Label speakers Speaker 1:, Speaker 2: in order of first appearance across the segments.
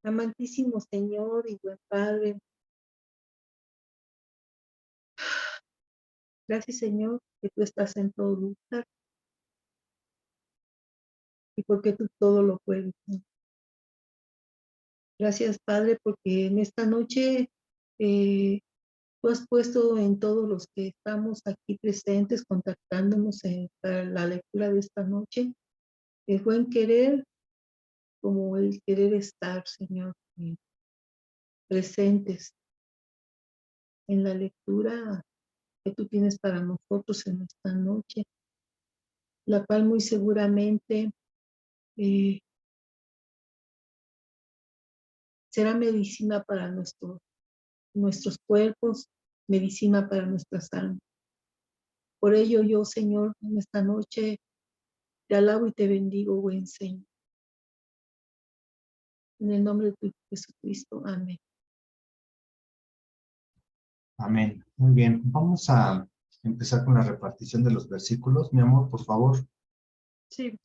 Speaker 1: Amantísimo Señor y buen Padre, gracias Señor que tú estás en todo lugar y porque tú todo lo puedes. Gracias Padre porque en esta noche tú has puesto en todos los que estamos aquí presentes, contactándonos para la lectura de esta noche, el buen querer como el querer estar, Señor, presentes en la lectura que tú tienes para nosotros en esta noche, la cual muy seguramente será medicina para nuestros cuerpos, medicina para nuestras almas. Por ello yo, Señor, en esta noche te alabo y te bendigo, buen Señor. En el nombre de tu Hijo Jesucristo. Amén.
Speaker 2: Amén. Muy bien. Vamos a empezar con la repartición de los versículos. Mi amor, por favor.
Speaker 1: Sí.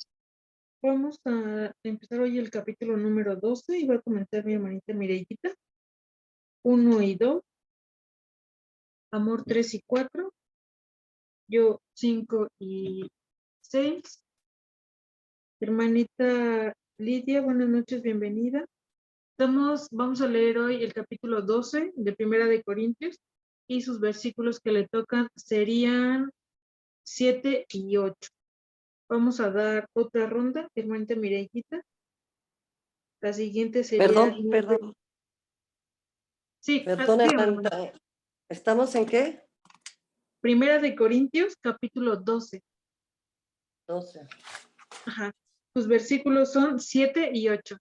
Speaker 1: Vamos a empezar hoy el capítulo número 12 y va a comenzar mi hermanita Mireillita. 1 y 2. Amor 3 y 4. Yo 5 y 6. Hermanita Lidia, buenas noches, bienvenida. Vamos a leer hoy el capítulo 12 de Primera de Corintios y sus versículos que le tocan serían 7 y 8. Vamos a dar otra ronda, hermanita Mireillita. La siguiente sería...
Speaker 3: Perdón.
Speaker 1: Sí,
Speaker 3: Perdón,
Speaker 1: dígame.
Speaker 3: ¿Estamos en qué?
Speaker 1: Primera de Corintios, capítulo 12.
Speaker 3: 12.
Speaker 1: Ajá. Sus versículos son 7 y 8.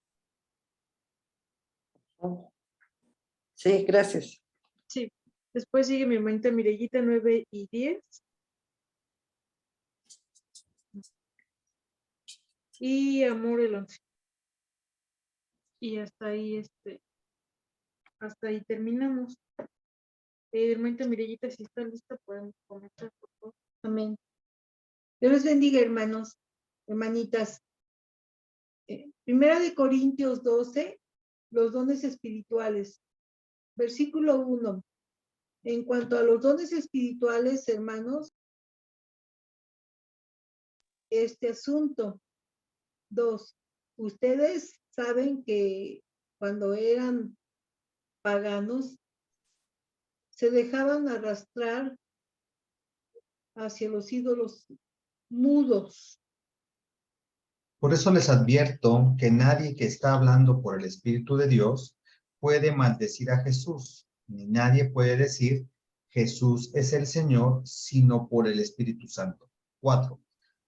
Speaker 3: Sí, gracias.
Speaker 1: Sí. Después sigue mi hermanita Mireillita, 9 y 10. Y amor, el 11. Y hasta ahí, terminamos. Hermanita Mireillita, si está lista, podemos comenzar, por favor. Amén. Dios les bendiga, hermanos, hermanitas. Primera de Corintios 12, los dones espirituales. Versículo 1. En cuanto a los dones espirituales, hermanos, este asunto. 2. Ustedes saben que cuando eran paganos, se dejaban arrastrar hacia los ídolos mudos.
Speaker 2: Por eso les advierto que nadie que está hablando por el Espíritu de Dios puede maldecir a Jesús, ni nadie puede decir Jesús es el Señor, sino por el Espíritu Santo. 4.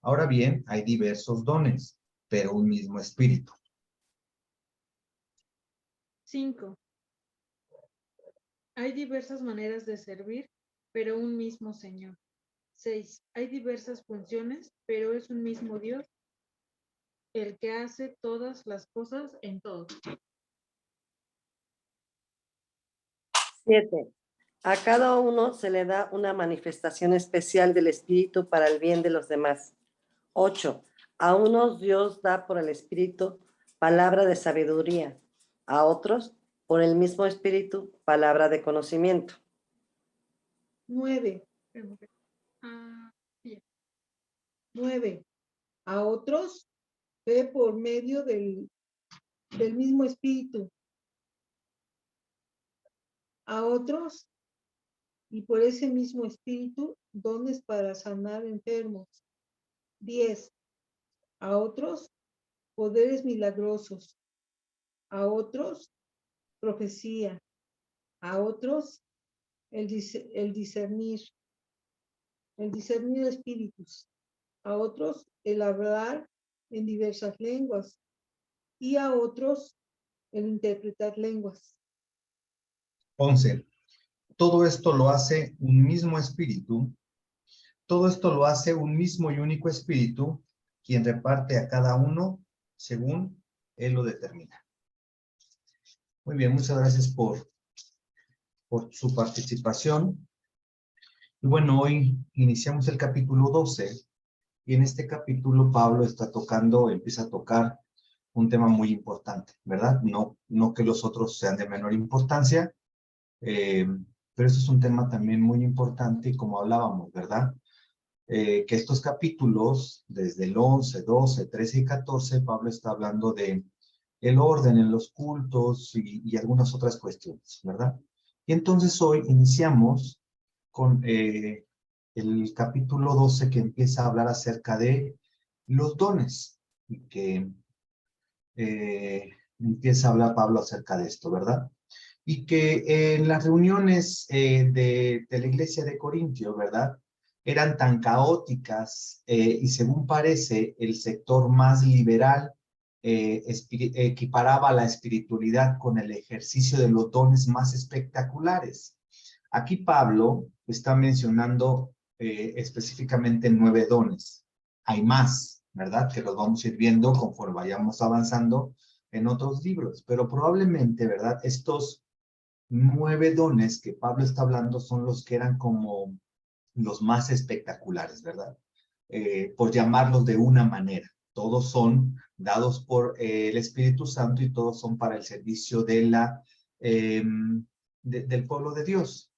Speaker 2: Ahora bien, hay diversos dones, pero un mismo Espíritu.
Speaker 1: 5. Hay diversas maneras de servir, pero un mismo Señor. 6. Hay diversas funciones, pero es un mismo Dios, el que hace todas las cosas en todo.
Speaker 3: 7. A cada uno se le da una manifestación especial del Espíritu para el bien de los demás. 8. A unos Dios da por el Espíritu palabra de sabiduría, a otros, por el mismo Espíritu, palabra de conocimiento.
Speaker 1: 9. 9. A otros, fe por medio del mismo Espíritu. A otros, y por ese mismo Espíritu, dones para sanar enfermos. 10. A otros, poderes milagrosos. A otros, profecía. A otros, el discernir espíritus. A otros, el hablar en diversas lenguas. Y a otros, el interpretar lenguas.
Speaker 2: 11. Todo esto lo hace un mismo Espíritu. Todo esto lo hace un mismo y único Espíritu, quien reparte a cada uno según Él lo determina. Muy bien, muchas gracias por su participación. Y bueno, hoy iniciamos el capítulo 12, y en este capítulo Pablo empieza a tocar un tema muy importante, ¿verdad? No que los otros sean de menor importancia, pero eso es un tema también muy importante, y como hablábamos, ¿verdad? Que estos capítulos, desde el 11, 12, 13 y 14, Pablo está hablando de el orden en los cultos y algunas otras cuestiones, ¿verdad? Y entonces hoy iniciamos con el capítulo 12, que empieza a hablar acerca de los dones, y que empieza a hablar Pablo acerca de esto, ¿verdad? Y que en las reuniones de la iglesia de Corintio, ¿verdad? Eran tan caóticas y según parece el sector más liberal equiparaba la espiritualidad con el ejercicio de los dones más espectaculares. Aquí Pablo está mencionando específicamente 9 dones. Hay más, ¿verdad? Que los vamos a ir viendo conforme vayamos avanzando en otros libros, pero probablemente, ¿verdad? Estos 9 dones que Pablo está hablando son los que eran como los más espectaculares, ¿verdad? Por llamarlos de una manera. Todos son dados por el Espíritu Santo y todos son para el servicio de del pueblo de Dios.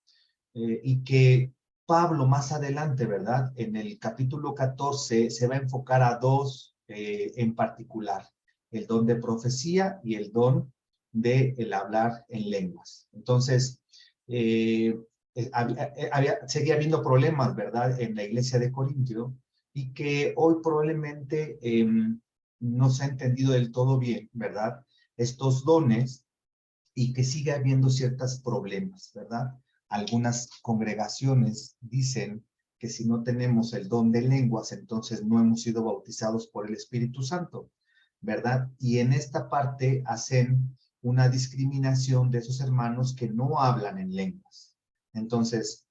Speaker 2: Y que Pablo más adelante, ¿verdad? En el capítulo 14 se va a enfocar a 2 en particular, el don de profecía y el don de el hablar en lenguas. Entonces, seguía habiendo problemas, ¿verdad? En la iglesia de Corintio, y que hoy probablemente no se ha entendido del todo bien, ¿verdad? Estos dones, y que sigue habiendo ciertos problemas, ¿verdad? Algunas congregaciones dicen que si no tenemos el don de lenguas, entonces no hemos sido bautizados por el Espíritu Santo, ¿verdad? Y en esta parte hacen una discriminación de esos hermanos que no hablan en lenguas. Entonces,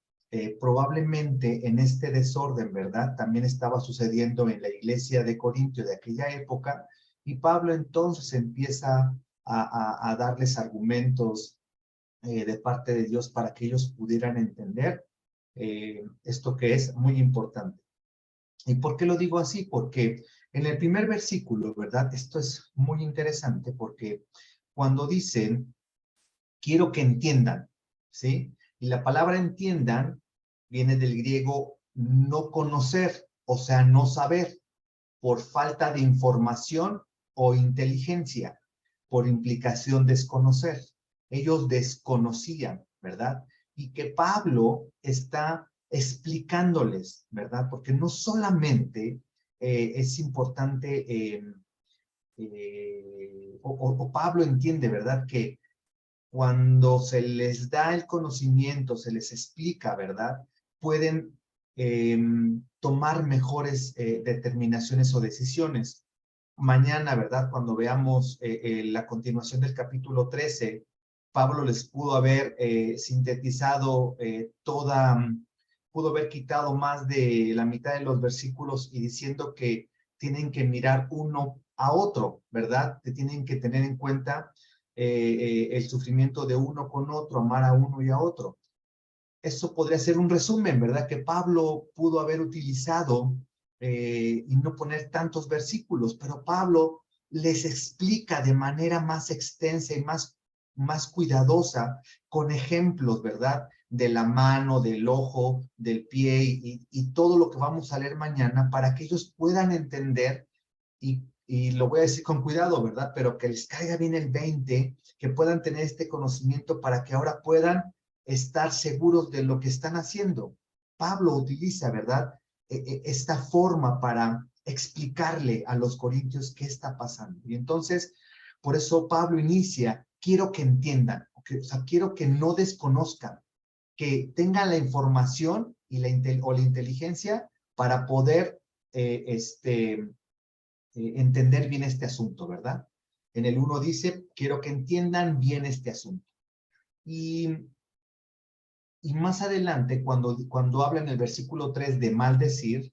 Speaker 2: probablemente en este desorden, ¿verdad? También estaba sucediendo en la iglesia de Corintio de aquella época, y Pablo entonces empieza a darles argumentos de parte de Dios para que ellos pudieran entender esto que es muy importante. ¿Y por qué lo digo así? Porque en el primer versículo, ¿verdad? Esto es muy interesante porque cuando dicen, quiero que entiendan, ¿sí? Y la palabra entiendan viene del griego no conocer, o sea, no saber, por falta de información o inteligencia, por implicación desconocer. Ellos desconocían, ¿verdad? Y que Pablo está explicándoles, ¿verdad? Porque no solamente es importante, o Pablo entiende, ¿verdad? Que cuando se les da el conocimiento, se les explica, ¿verdad? Pueden tomar mejores determinaciones o decisiones. Mañana, ¿verdad? Cuando veamos la continuación del capítulo 13, Pablo les pudo haber sintetizado pudo haber quitado más de la mitad de los versículos y diciendo que tienen que mirar uno a otro, ¿verdad? Que tienen que tener en cuenta el sufrimiento de uno con otro, amar a uno y a otro. Eso podría ser un resumen, ¿verdad? Que Pablo pudo haber utilizado y no poner tantos versículos, pero Pablo les explica de manera más extensa y más cuidadosa, con ejemplos, ¿verdad? De la mano, del ojo, del pie y todo lo que vamos a leer mañana para que ellos puedan entender y lo voy a decir con cuidado, ¿verdad? Pero que les caiga bien el 20, que puedan tener este conocimiento para que ahora puedan estar seguros de lo que están haciendo. Pablo utiliza, ¿verdad? Esta forma para explicarle a los corintios qué está pasando. Y entonces, por eso Pablo inicia, quiero que entiendan, o sea, quiero que no desconozcan, que tengan la información y la inteligencia para poder entender bien este asunto, ¿verdad? En el 1 dice, quiero que entiendan bien este asunto. Y más adelante, cuando habla en el versículo 3 de maldecir,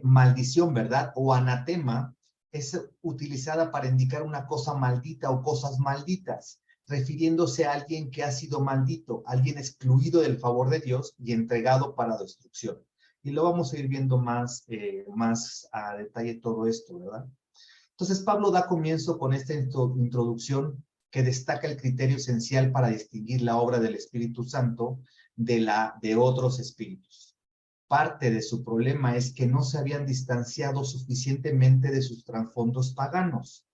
Speaker 2: maldición, ¿verdad? O anatema, es utilizada para indicar una cosa maldita o cosas malditas, refiriéndose a alguien que ha sido maldito, alguien excluido del favor de Dios y entregado para destrucción. Y lo vamos a ir viendo más a detalle todo esto, ¿verdad? Entonces Pablo da comienzo con esta introducción que destaca el criterio esencial para distinguir la obra del Espíritu Santo de otros espíritus. Parte de su problema es que no se habían distanciado suficientemente de sus trasfondos paganos,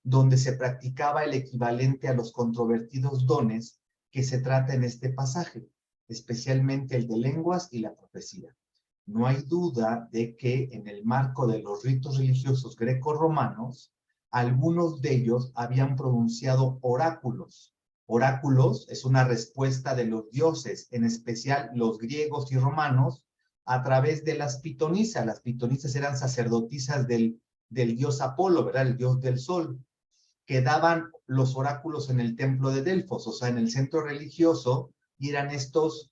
Speaker 2: donde se practicaba el equivalente a los controvertidos dones que se trata en este pasaje, especialmente el de lenguas y la profecía. No hay duda de que en el marco de los ritos religiosos greco-romanos, algunos de ellos habían pronunciado oráculos. Oráculos es una respuesta de los dioses, en especial los griegos y romanos, a través de las pitonisas. Las pitonisas eran sacerdotisas del dios Apolo, ¿verdad? El dios del sol, que daban los oráculos en el templo de Delfos, o sea, en el centro religioso, y eran estos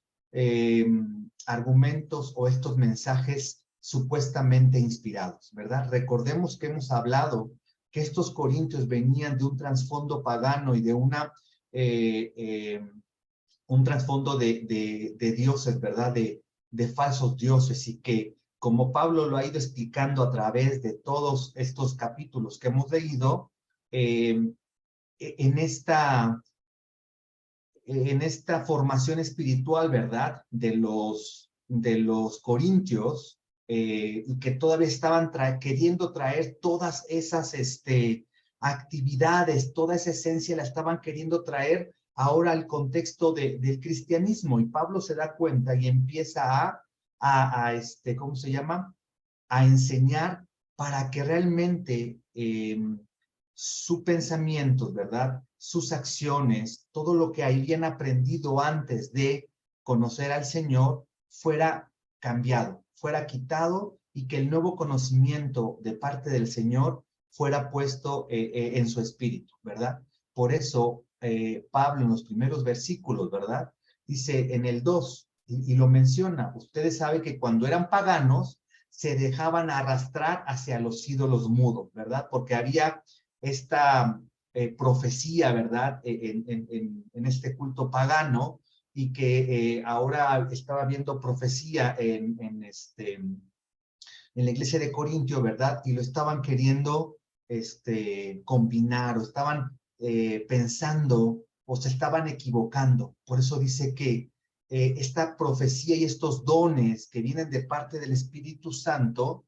Speaker 2: argumentos o estos mensajes supuestamente inspirados, ¿verdad? Recordemos que hemos hablado que estos corintios venían de un trasfondo pagano y de un trasfondo de dioses, ¿verdad? De falsos dioses, y que, como Pablo lo ha ido explicando a través de todos estos capítulos que hemos leído, en esta formación espiritual, ¿verdad? De los corintios, y que todavía estaban queriendo traer todas esas actividades, toda esa esencia la estaban queriendo traer ahora al contexto del cristianismo, y Pablo se da cuenta y empieza ¿cómo se llama? A enseñar para que realmente sus pensamientos, ¿verdad? Sus acciones, todo lo que habían aprendido antes de conocer al Señor fuera cambiado, fuera quitado, y que el nuevo conocimiento de parte del Señor fuera puesto en su espíritu, ¿verdad? Por eso Pablo en los primeros versículos, ¿verdad? Dice en el 2, y lo menciona, ustedes saben que cuando eran paganos se dejaban arrastrar hacia los ídolos mudos, ¿verdad? Porque había esta profecía, ¿verdad? En este culto pagano, y que ahora estaba viendo profecía en la iglesia de Corintio, ¿verdad? Y lo estaban queriendo combinar, o estaban pensando, o se estaban equivocando. Por eso dice que esta profecía y estos dones que vienen de parte del Espíritu Santo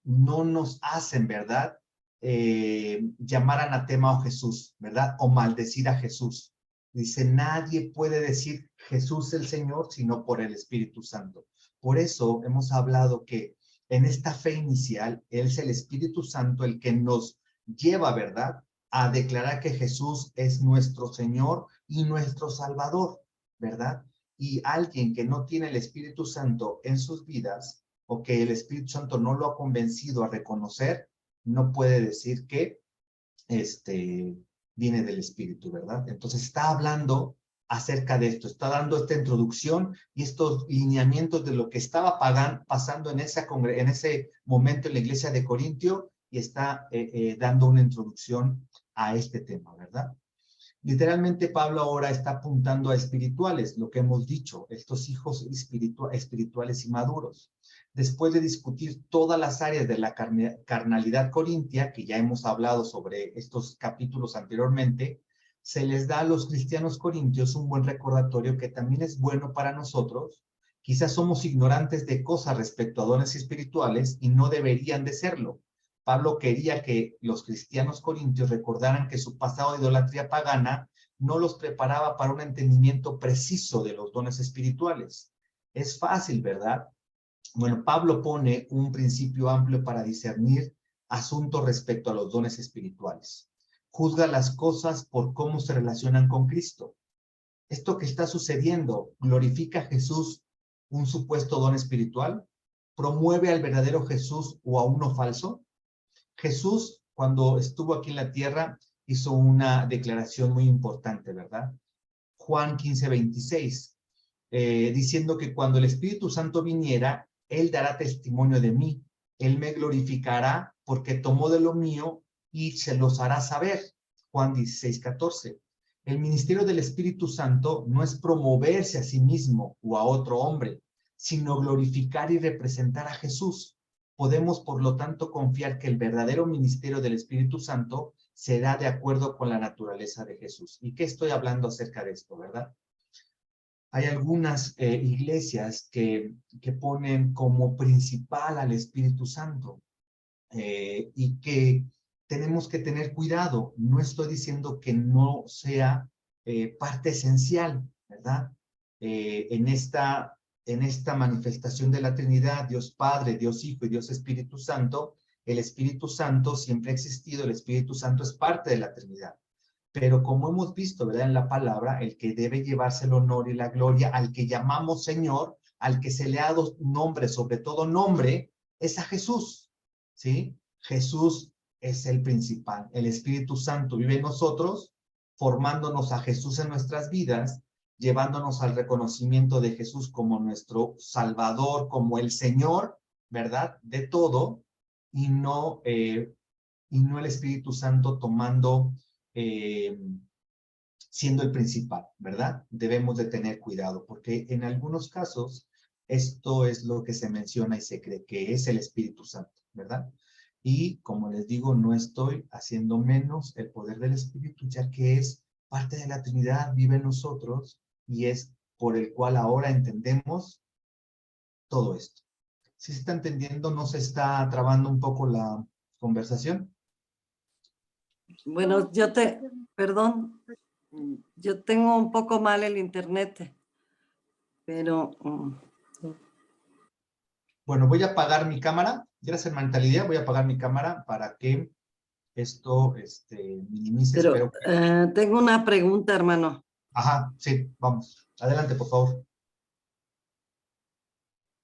Speaker 2: no nos hacen, ¿verdad? Llamar anatema a Jesús, ¿verdad? O maldecir a Jesús. Dice, nadie puede decir Jesús el Señor sino por el Espíritu Santo. Por eso hemos hablado que en esta fe inicial es el Espíritu Santo el que nos lleva, ¿verdad?, a declarar que Jesús es nuestro Señor y nuestro Salvador, ¿verdad? Y alguien que no tiene el Espíritu Santo en sus vidas, o que el Espíritu Santo no lo ha convencido a reconocer, no puede decir que viene del Espíritu, ¿verdad? Entonces está hablando acerca de esto, está dando esta introducción y estos lineamientos de lo que estaba pasando en ese momento en la iglesia de Corintio, y está dando una introducción a este tema, ¿verdad? Literalmente Pablo ahora está apuntando a espirituales, lo que hemos dicho, estos hijos espirituales y maduros. Después de discutir todas las áreas de la carnalidad corintia, que ya hemos hablado sobre estos capítulos anteriormente, se les da a los cristianos corintios un buen recordatorio que también es bueno para nosotros. Quizás somos ignorantes de cosas respecto a dones espirituales y no deberían de serlo. Pablo quería que los cristianos corintios recordaran que su pasado de idolatría pagana no los preparaba para un entendimiento preciso de los dones espirituales. Es fácil, ¿verdad? Bueno, Pablo pone un principio amplio para discernir asuntos respecto a los dones espirituales. Juzga las cosas por cómo se relacionan con Cristo. Esto que está sucediendo, ¿glorifica a Jesús un supuesto don espiritual? ¿Promueve al verdadero Jesús o a uno falso? Jesús, cuando estuvo aquí en la tierra, hizo una declaración muy importante, ¿verdad? Juan 15:26, diciendo que cuando el Espíritu Santo viniera, Él dará testimonio de mí. Él me glorificará porque tomó de lo mío y se los hará saber. Juan 16:14. El ministerio del Espíritu Santo no es promoverse a sí mismo o a otro hombre, sino glorificar y representar a Jesús. podemos por lo tanto confiar que el verdadero ministerio del Espíritu Santo será de acuerdo con la naturaleza de Jesús. ¿Y qué estoy hablando acerca de esto, verdad? Hay algunas iglesias que ponen como principal al Espíritu Santo y que tenemos que tener cuidado. No estoy diciendo que no sea parte esencial, ¿verdad? En esta manifestación de la Trinidad, Dios Padre, Dios Hijo y Dios Espíritu Santo, el Espíritu Santo siempre ha existido, el Espíritu Santo es parte de la Trinidad. Pero como hemos visto, ¿verdad? En la palabra, el que debe llevarse el honor y la gloria, al que llamamos Señor, al que se le ha dado nombre, sobre todo nombre, es a Jesús, ¿sí? Jesús es el principal. El Espíritu Santo vive en nosotros, formándonos a Jesús en nuestras vidas, llevándonos al reconocimiento de Jesús como nuestro Salvador, como el Señor, ¿verdad? De todo, y no el Espíritu Santo tomando, siendo el principal, ¿verdad? Debemos de tener cuidado, porque en algunos casos esto es lo que se menciona y se cree que es el Espíritu Santo, ¿verdad? Y como les digo, no estoy haciendo menos el poder del Espíritu, ya que es parte de la Trinidad, vive en nosotros y es por el cual ahora entendemos todo esto. ¿Sí se está entendiendo? ¿No se está trabando un poco la conversación?
Speaker 3: Bueno, perdón, yo tengo un poco mal el internet, pero...
Speaker 2: Bueno, voy a apagar mi cámara. Gracias, hermanita Lidia. Voy a apagar mi cámara para que esto minimice.
Speaker 3: Pero
Speaker 2: Espero que...
Speaker 3: tengo una pregunta, hermano.
Speaker 2: Ajá, sí, vamos. Adelante, por favor.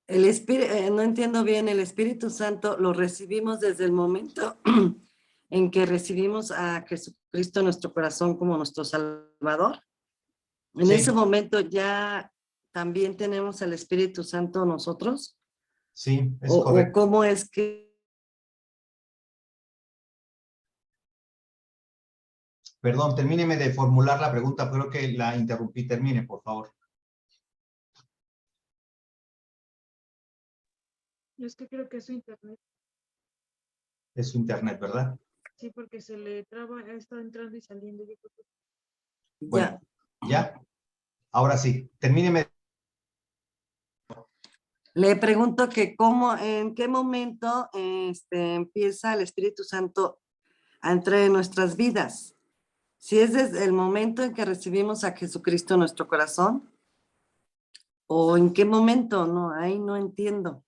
Speaker 3: El no entiendo bien, el Espíritu Santo lo recibimos desde el momento en que recibimos a Jesucristo en nuestro corazón como nuestro Salvador. En
Speaker 2: Sí.
Speaker 3: ese momento ya también tenemos al Espíritu Santo nosotros.
Speaker 2: Sí, es
Speaker 3: ¿O
Speaker 2: correcto.
Speaker 3: cómo es que?
Speaker 2: Perdón, termíneme de formular la pregunta. Creo que la interrumpí. Termine, por favor.
Speaker 1: Yo es que creo que es su internet.
Speaker 2: Es su internet, ¿verdad?
Speaker 1: Sí, porque se le traba, ha estado entrando y saliendo. Yo creo que...
Speaker 2: Bueno, ¿ya? Ahora sí, termíneme.
Speaker 3: Le pregunto que en qué momento empieza el Espíritu Santo a entrar en nuestras vidas. Si es desde el momento en que recibimos a Jesucristo en nuestro corazón, o en qué momento, no, ahí no entiendo.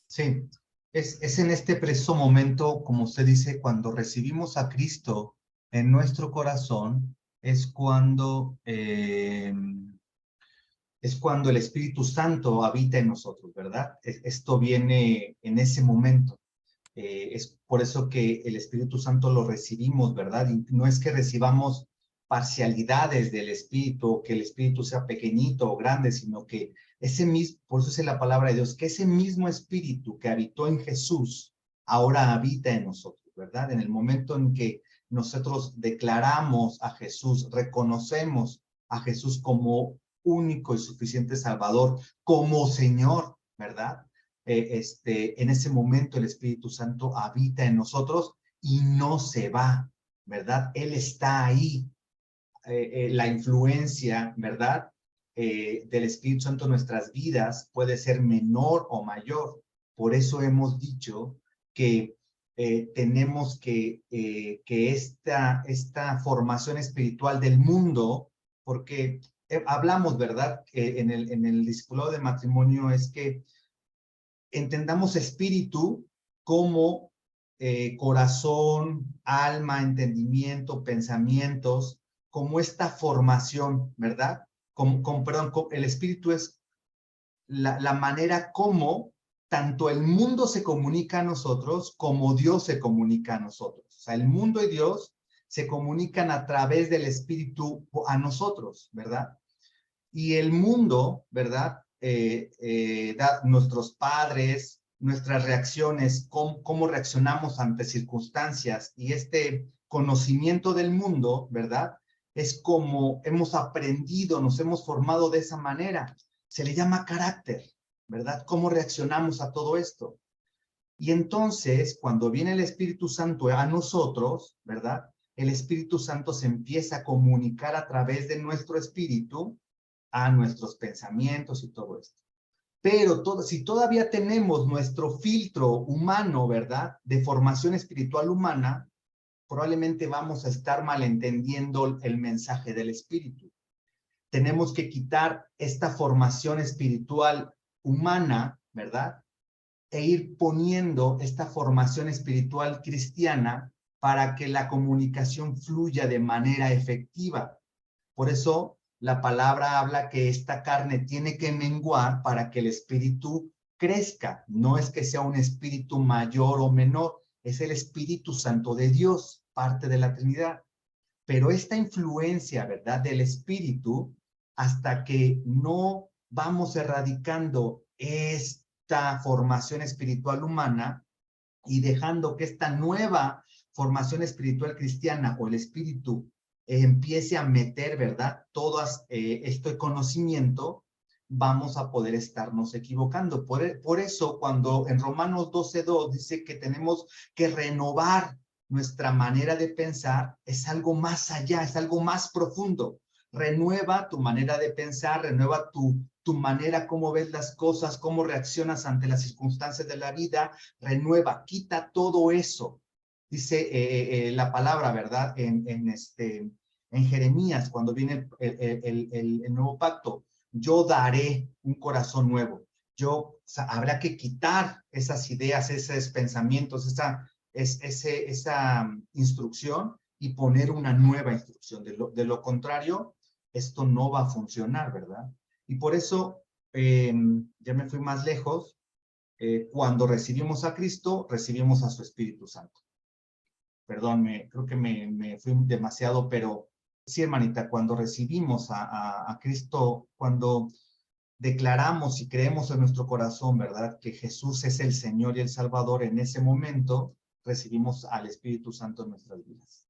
Speaker 2: Sí, es en este preciso momento, como usted dice, cuando recibimos a Cristo en nuestro corazón, es cuando el Espíritu Santo habita en nosotros, ¿verdad? Esto viene en ese momento. Es por eso que el Espíritu Santo lo recibimos, ¿verdad? Y no es que recibamos parcialidades del Espíritu, que el Espíritu sea pequeñito o grande, sino que ese mismo, por eso es la palabra de Dios, que ese mismo Espíritu que habitó en Jesús, ahora habita en nosotros, ¿verdad? En el momento en que nosotros declaramos a Jesús, reconocemos a Jesús como único y suficiente Salvador, como Señor, ¿verdad? En ese momento el Espíritu Santo habita en nosotros y no se va, ¿verdad? Él está ahí. La influencia, ¿verdad? Del Espíritu Santo en nuestras vidas puede ser menor o mayor. Por eso hemos dicho que tenemos que esta formación espiritual del mundo, porque hablamos, ¿verdad? En el discipulado de matrimonio es que entendamos espíritu como corazón, alma, entendimiento, pensamientos, como esta formación, ¿verdad? Perdón, el espíritu es la manera como tanto el mundo se comunica a nosotros como Dios se comunica a nosotros. O sea, el mundo y Dios se comunican a través del espíritu a nosotros, ¿verdad? Y el mundo, ¿verdad? Nuestros padres, nuestras reacciones, cómo reaccionamos ante circunstancias y este conocimiento del mundo, ¿verdad? Es como hemos aprendido, nos hemos formado de esa manera. Se le llama carácter, ¿verdad? ¿Cómo reaccionamos a todo esto? Y entonces, cuando viene el Espíritu Santo a nosotros, ¿verdad? El Espíritu Santo se empieza a comunicar a través de nuestro espíritu a nuestros pensamientos y todo esto. Pero si todavía tenemos nuestro filtro humano, ¿verdad? De formación espiritual humana, probablemente vamos a estar malentendiendo el mensaje del Espíritu. Tenemos que quitar esta formación espiritual humana, ¿verdad? E ir poniendo esta formación espiritual cristiana para que la comunicación fluya de manera efectiva. Por eso la palabra habla que esta carne tiene que menguar para que el espíritu crezca. No es que sea un espíritu mayor o menor, es el Espíritu Santo de Dios, parte de la Trinidad. Pero esta influencia, ¿verdad?, del espíritu, hasta que no vamos erradicando esta formación espiritual humana y dejando que esta nueva formación espiritual cristiana o el espíritu empiece a meter, ¿verdad?, todo este conocimiento, vamos a poder estarnos equivocando. Por eso, cuando en Romanos 12:2 dice que tenemos que renovar nuestra manera de pensar, es algo más allá, es algo más profundo. Renueva tu manera de pensar, renueva tu manera cómo ves las cosas, cómo reaccionas ante las circunstancias de la vida, renueva, quita todo eso. Dice la palabra, ¿verdad? En Jeremías, cuando viene el nuevo pacto, yo daré un corazón nuevo. O sea, habrá que quitar esas ideas, esos pensamientos, esa instrucción y poner una nueva instrucción. De lo contrario, esto no va a funcionar, ¿verdad? Y por eso, ya me fui más lejos, cuando recibimos a Cristo, recibimos a su Espíritu Santo. Perdón, creo que me fui demasiado, pero sí, hermanita, cuando recibimos a Cristo, cuando declaramos y creemos en nuestro corazón, ¿verdad?, que Jesús es el Señor y el Salvador, en ese momento recibimos al Espíritu Santo en nuestras vidas.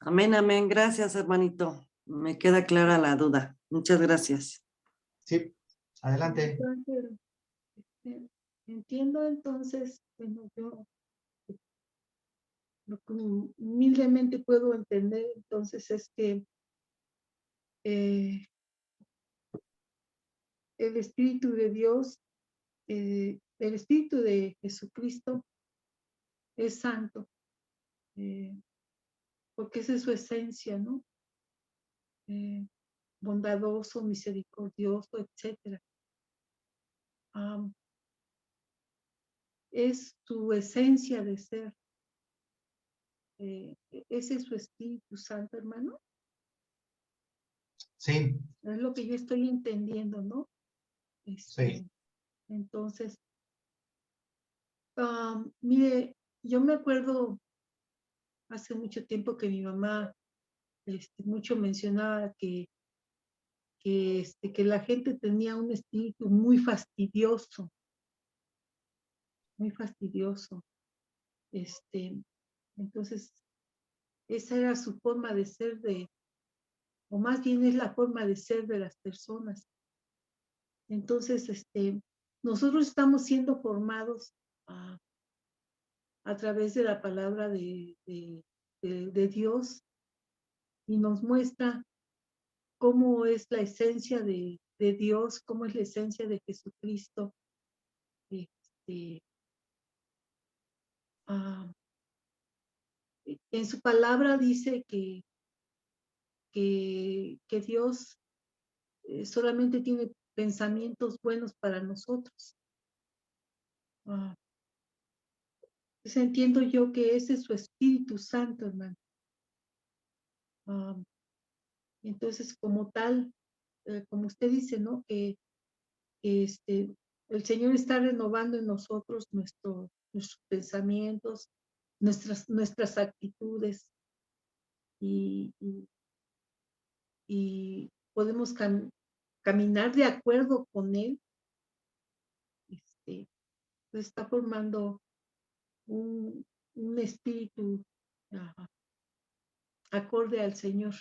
Speaker 3: Amén, amén. Gracias, hermanito. Me queda clara la duda. Muchas gracias.
Speaker 2: Sí, adelante.
Speaker 1: Entiendo entonces, bueno, yo lo que humildemente puedo entender entonces es que el Espíritu de Dios, el Espíritu de Jesucristo es santo, porque esa es su esencia, ¿no? Bondadoso, misericordioso, etcétera. Es su esencia de ser. Ese es su Espíritu Santo, hermano.
Speaker 2: Sí.
Speaker 1: Es lo que yo estoy entendiendo, ¿no?
Speaker 2: Sí.
Speaker 1: Entonces, mire, yo me acuerdo hace mucho tiempo que mi mamá mucho mencionaba que la gente tenía un espíritu muy fastidioso, muy fastidioso. Entonces, esa era su forma de ser o más bien es la forma de ser de las personas. Entonces, nosotros estamos siendo formados a través de la palabra de Dios y nos muestra cómo es la esencia de Dios, cómo es la esencia de Jesucristo. En su palabra dice que Dios solamente tiene pensamientos buenos para nosotros. Pues entiendo yo que ese es su Espíritu Santo, hermano. Entonces, como tal, como usted dice, ¿no? Que el Señor está renovando en nosotros nuestros pensamientos, nuestras actitudes y podemos caminar de acuerdo con Él. Está formando un espíritu acorde al Señor.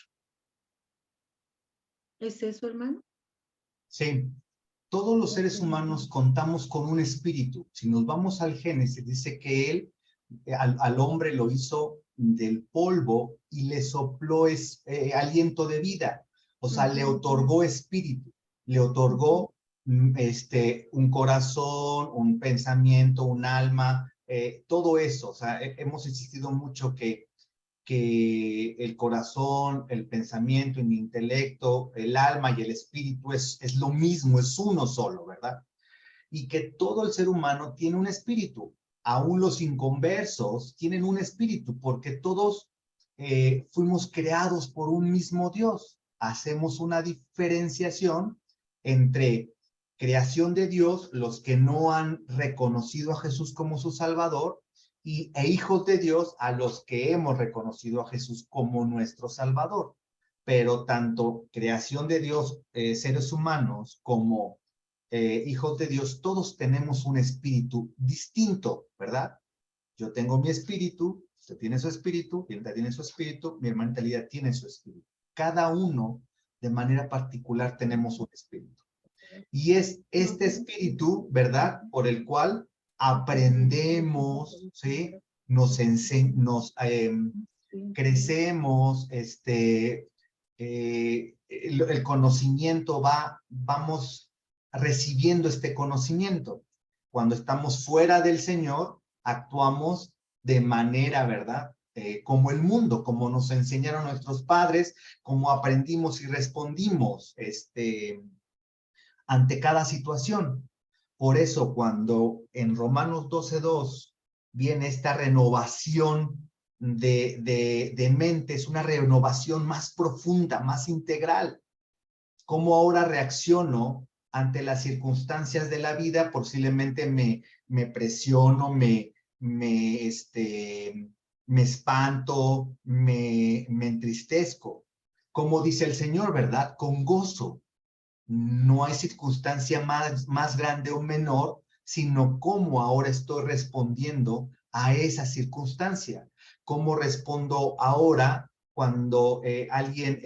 Speaker 1: ¿Es eso, hermano?
Speaker 2: Sí, todos los seres humanos contamos con un espíritu. Si nos vamos al Génesis, dice que él, al hombre lo hizo del polvo y le sopló aliento de vida. O sea, le otorgó espíritu, le otorgó un corazón, un pensamiento, un alma, todo eso. O sea, hemos insistido mucho que el corazón, el pensamiento, el intelecto, el alma y el espíritu es lo mismo, es uno solo, ¿verdad? Y que todo el ser humano tiene un espíritu. Aún los inconversos tienen un espíritu, porque todos fuimos creados por un mismo Dios. Hacemos una diferenciación entre creación de Dios, los que no han reconocido a Jesús como su Salvador, e hijos de Dios, a los que hemos reconocido a Jesús como nuestro Salvador. Pero tanto creación de Dios, seres humanos, como hijos de Dios, todos tenemos un espíritu distinto, ¿verdad? Yo tengo mi espíritu, usted tiene su espíritu, Linda tiene su espíritu, mi hermana Talía tiene su espíritu. Cada uno, de manera particular, tenemos un espíritu. Y es este espíritu, ¿verdad?, por el cual aprendemos, ¿sí? Crecemos, el conocimiento vamos recibiendo este conocimiento. Cuando estamos fuera del Señor, actuamos de manera, ¿verdad?, como el mundo, como nos enseñaron nuestros padres, como aprendimos y respondimos, ante cada situación. Por eso, cuando en Romanos 12:2 viene esta renovación de mente, es una renovación más profunda, más integral. ¿Cómo ahora reacciono ante las circunstancias de la vida? Posiblemente me presiono, me espanto, me entristezco. Como dice el Señor, ¿verdad? Con gozo. No hay circunstancia más grande o menor, sino cómo ahora estoy respondiendo a esa circunstancia. ¿Cómo respondo ahora cuando alguien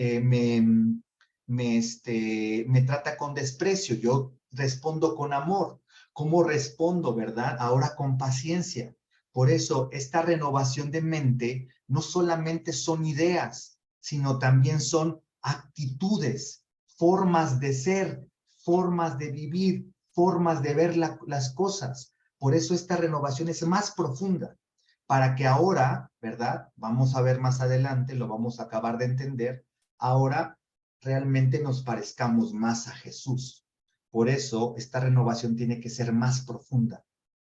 Speaker 2: me trata con desprecio? Yo respondo con amor. ¿Cómo respondo, verdad? Ahora con paciencia. Por eso, esta renovación de mente no solamente son ideas, sino también son actitudes, formas de ser, formas de vivir, formas de ver las cosas. Por eso esta renovación es más profunda, para que ahora, ¿verdad? Vamos a ver más adelante, lo vamos a acabar de entender, ahora realmente nos parezcamos más a Jesús. Por eso esta renovación tiene que ser más profunda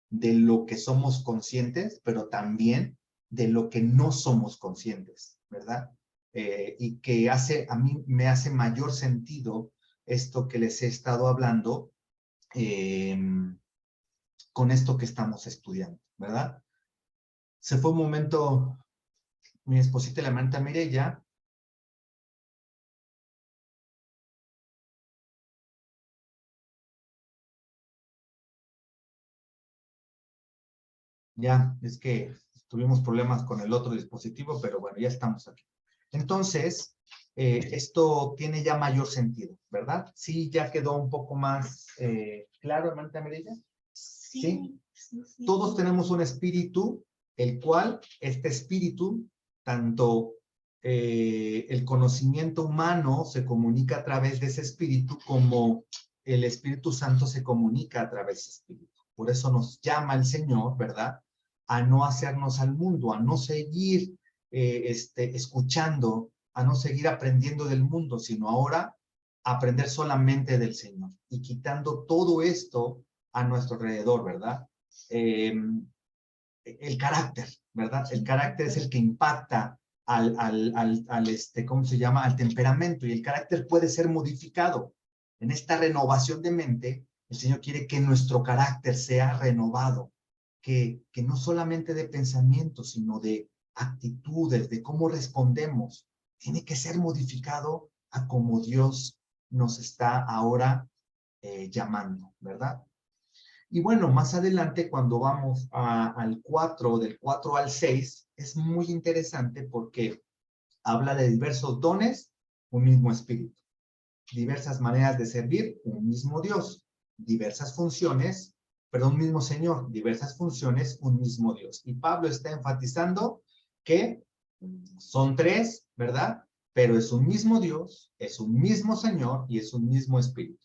Speaker 2: de lo que somos conscientes, pero también de lo que no somos conscientes, ¿verdad? Y que a mí me hace mayor sentido esto que les he estado hablando con esto que estamos estudiando, ¿verdad? Se fue un momento mi esposita, la hermanita Mireya. Ya, es que tuvimos problemas con el otro dispositivo, pero bueno, ya estamos aquí. Entonces, esto tiene ya mayor sentido, ¿verdad? Sí, ya quedó un poco más claro, hermanita Mireya. Sí. Todos tenemos un espíritu, el cual, este espíritu, tanto el conocimiento humano se comunica a través de ese espíritu, como el Espíritu Santo se comunica a través de ese espíritu. Por eso nos llama el Señor, ¿verdad?, a no hacernos al mundo, a no seguir escuchando, a no seguir aprendiendo del mundo, sino ahora aprender solamente del Señor, y quitando todo esto a nuestro alrededor, ¿verdad? El carácter, ¿verdad? El carácter es el que impacta ¿cómo se llama?, al temperamento, y el carácter puede ser modificado. En esta renovación de mente, el Señor quiere que nuestro carácter sea renovado, que no solamente de pensamiento, sino de actitudes, de cómo respondemos, tiene que ser modificado a como Dios nos está ahora llamando, ¿verdad? Y bueno, más adelante, cuando vamos al 4, del 4 al 6, es muy interesante porque habla de diversos dones, un mismo espíritu. diversas maneras de servir un mismo Dios, diversas funciones, perdón, un mismo Señor, diversas funciones, un mismo Dios. Y Pablo está enfatizando que son tres, ¿verdad? Pero es un mismo Dios, es un mismo Señor y es un mismo Espíritu.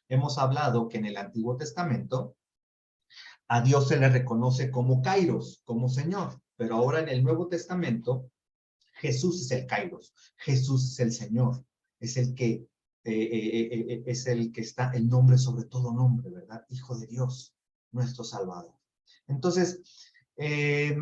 Speaker 2: Hemos hablado que en el Antiguo Testamento a Dios se le reconoce como Kairos, como Señor, pero ahora en el Nuevo Testamento Jesús es el Kairos, Jesús es el Señor, es el que está el nombre sobre todo nombre, ¿verdad? Hijo de Dios, nuestro Salvador. Entonces,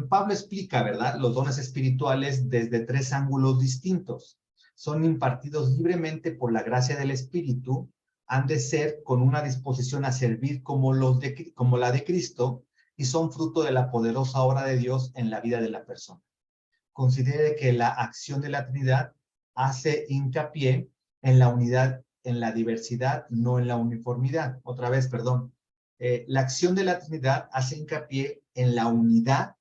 Speaker 2: Pablo explica, ¿verdad? Los dones espirituales desde tres ángulos distintos. Son impartidos libremente por la gracia del Espíritu, han de ser con una disposición a servir como la de Cristo y son fruto de la poderosa obra de Dios en la vida de la persona. Considere que la acción de la Trinidad hace hincapié en la unidad, en la diversidad, no en la uniformidad. Otra vez, perdón. La acción de la Trinidad hace hincapié en la unidad,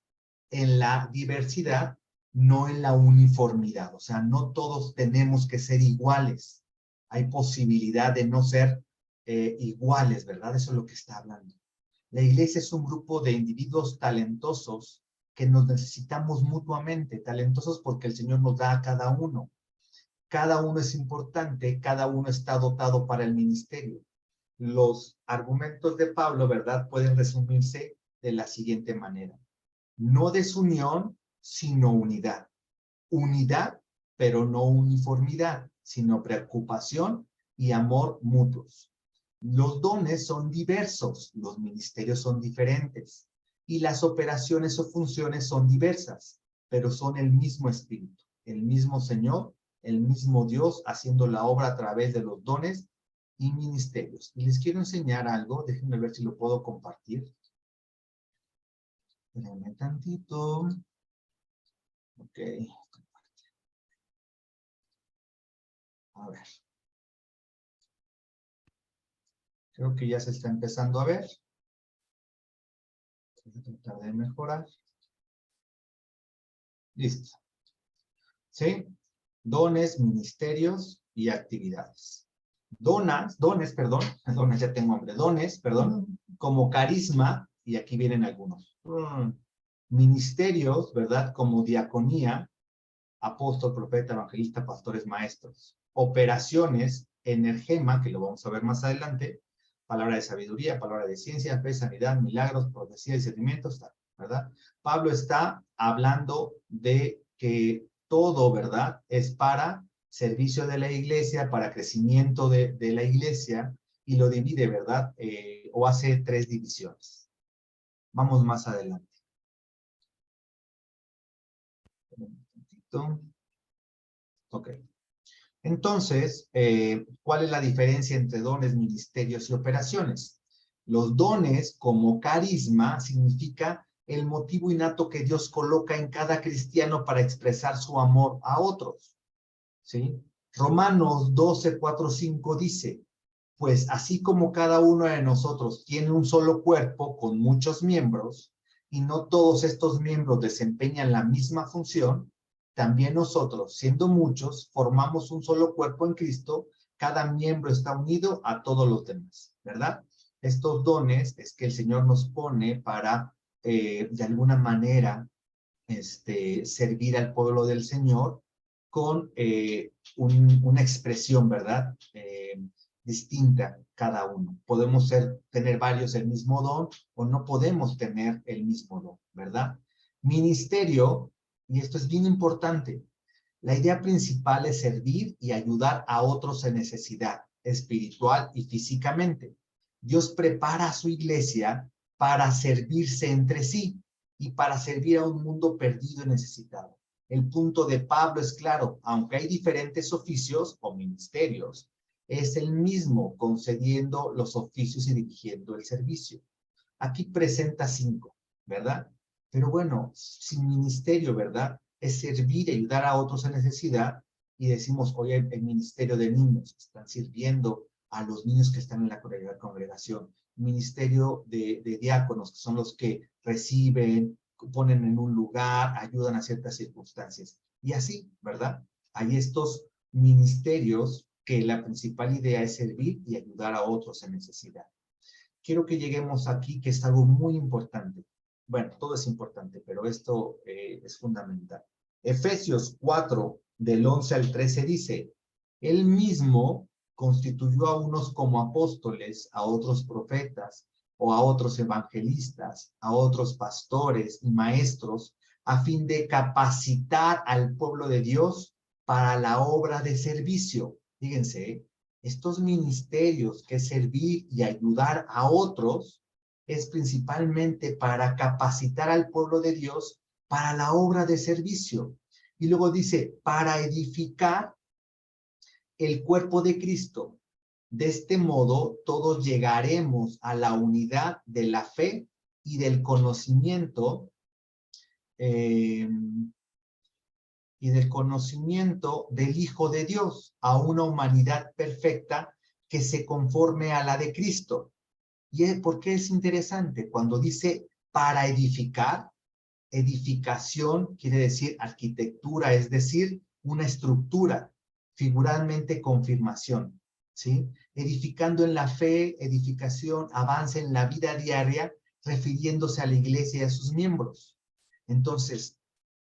Speaker 2: en la diversidad, no en la uniformidad. O sea, no todos tenemos que ser iguales. Hay posibilidad de no ser iguales, ¿verdad? Eso es lo que está hablando. La iglesia es un grupo de individuos talentosos que nos necesitamos mutuamente, talentosos porque el Señor nos da a cada uno. Cada uno es importante, cada uno está dotado para el ministerio. Los argumentos de Pablo, ¿verdad?, pueden resumirse de la siguiente manera. No desunión, sino unidad. Unidad, pero no uniformidad, sino preocupación y amor mutuos. Los dones son diversos, los ministerios son diferentes y las operaciones o funciones son diversas, pero son el mismo Espíritu, el mismo Señor, el mismo Dios haciendo la obra a través de los dones y ministerios. Y les quiero enseñar algo, déjenme ver si lo puedo compartir. Espérenme tantito. Ok. A ver. Creo que ya se está empezando a ver. Voy a tratar de mejorar. Listo. ¿Sí? Dones, ministerios y actividades. Dones, perdón, ya tengo hambre. Dones, perdón, como carisma, y aquí vienen algunos. Ministerios, ¿verdad? Como diaconía, apóstol, profeta, evangelista, pastores, maestros. Operaciones, energema, que lo vamos a ver más adelante, palabra de sabiduría, palabra de ciencia, fe, sanidad, milagros, profecía, discernimientos, ¿verdad? Pablo está hablando de que todo, ¿verdad?, es para servicio de la iglesia, para crecimiento de la iglesia, y lo divide, ¿verdad? O hace tres divisiones. Vamos más adelante. Ok. Entonces, ¿cuál es la diferencia entre dones, ministerios y operaciones? Los dones, como carisma, significa el motivo innato que Dios coloca en cada cristiano para expresar su amor a otros. ¿Sí? Romanos 12, 4, 5 dice, pues así como cada uno de nosotros tiene un solo cuerpo con muchos miembros, y no todos estos miembros desempeñan la misma función, también nosotros, siendo muchos, formamos un solo cuerpo en Cristo, cada miembro está unido a todos los demás, ¿verdad? Estos dones es que el Señor nos pone para, de alguna manera, servir al pueblo del Señor con una expresión, ¿verdad? Distinta cada uno. Podemos tener varios el mismo don o no podemos tener el mismo don, ¿verdad? Ministerio, y esto es bien importante, la idea principal es servir y ayudar a otros en necesidad, espiritual y físicamente. Dios prepara a su iglesia para servirse entre sí y para servir a un mundo perdido y necesitado. El punto de Pablo es claro, aunque hay diferentes oficios o ministerios, es el mismo concediendo los oficios y dirigiendo el servicio. Aquí presenta 5, ¿verdad? Pero bueno, sin ministerio, ¿verdad? Es servir y ayudar a otros en necesidad, y decimos, oye, el ministerio de niños, están sirviendo a los niños que están en la congregación. Ministerio de diáconos, que son los que reciben, ponen en un lugar, ayudan a ciertas circunstancias. Y así, ¿verdad? Hay estos ministerios que la principal idea es servir y ayudar a otros en necesidad. Quiero que lleguemos aquí, que es algo muy importante. Bueno, todo es importante, pero esto es fundamental. Efesios 4, del 11 al 13 dice, Él mismo constituyó a unos como apóstoles, a otros profetas, o a otros evangelistas, a otros pastores y maestros, a fin de capacitar al pueblo de Dios para la obra de servicio. Fíjense, estos ministerios que es servir y ayudar a otros es principalmente para capacitar al pueblo de Dios para la obra de servicio. Y luego dice, para edificar el cuerpo de Cristo. De este modo, todos llegaremos a la unidad de la fe y del conocimiento del Hijo de Dios, a una humanidad perfecta que se conforme a la de Cristo. ¿Y por qué es interesante? Cuando dice para edificar, edificación quiere decir arquitectura, es decir, una estructura, figuralmente confirmación, ¿sí? Edificando en la fe, edificación, avance en la vida diaria, refiriéndose a la iglesia y a sus miembros. Entonces,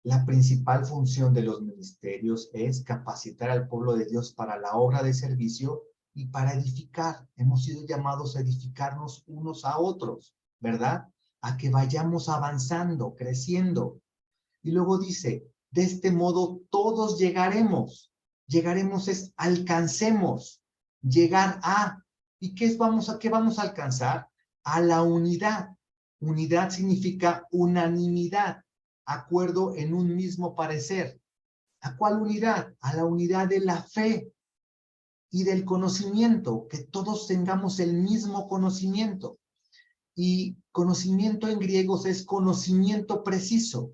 Speaker 2: la principal función de los ministerios es capacitar al pueblo de Dios para la obra de servicio y para edificar. Hemos sido llamados a edificarnos unos a otros, ¿verdad? A que vayamos avanzando, creciendo. Y luego dice, de este modo todos llegaremos. Llegaremos es alcancemos, llegar a. ¿Y qué vamos a alcanzar? A la unidad. Unidad significa unanimidad, acuerdo en un mismo parecer. ¿A cuál unidad? A la unidad de la fe y del conocimiento, que todos tengamos el mismo conocimiento. Y conocimiento en griegos es conocimiento preciso,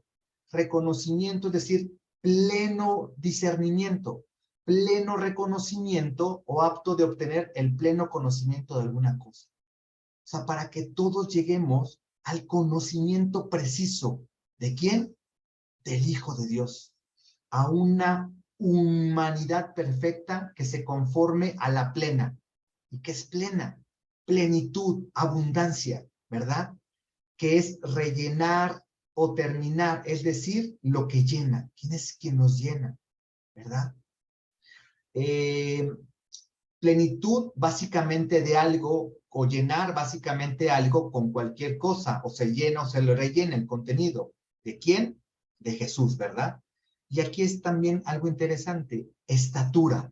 Speaker 2: reconocimiento, es decir, pleno discernimiento, pleno reconocimiento o apto de obtener el pleno conocimiento de alguna cosa. O sea, para que todos lleguemos al conocimiento preciso. ¿De quién? Del Hijo de Dios. A una humanidad perfecta que se conforme a la plena. ¿Y qué es plena? Plenitud, abundancia, ¿verdad? Que es rellenar o terminar, es decir, lo que llena. ¿Quién es quien nos llena? ¿Verdad? Plenitud básicamente de algo, o llenar básicamente algo con cualquier cosa, o se llena o se le rellena el contenido. ¿De quién? De Jesús, ¿verdad? Y aquí es también algo interesante, estatura.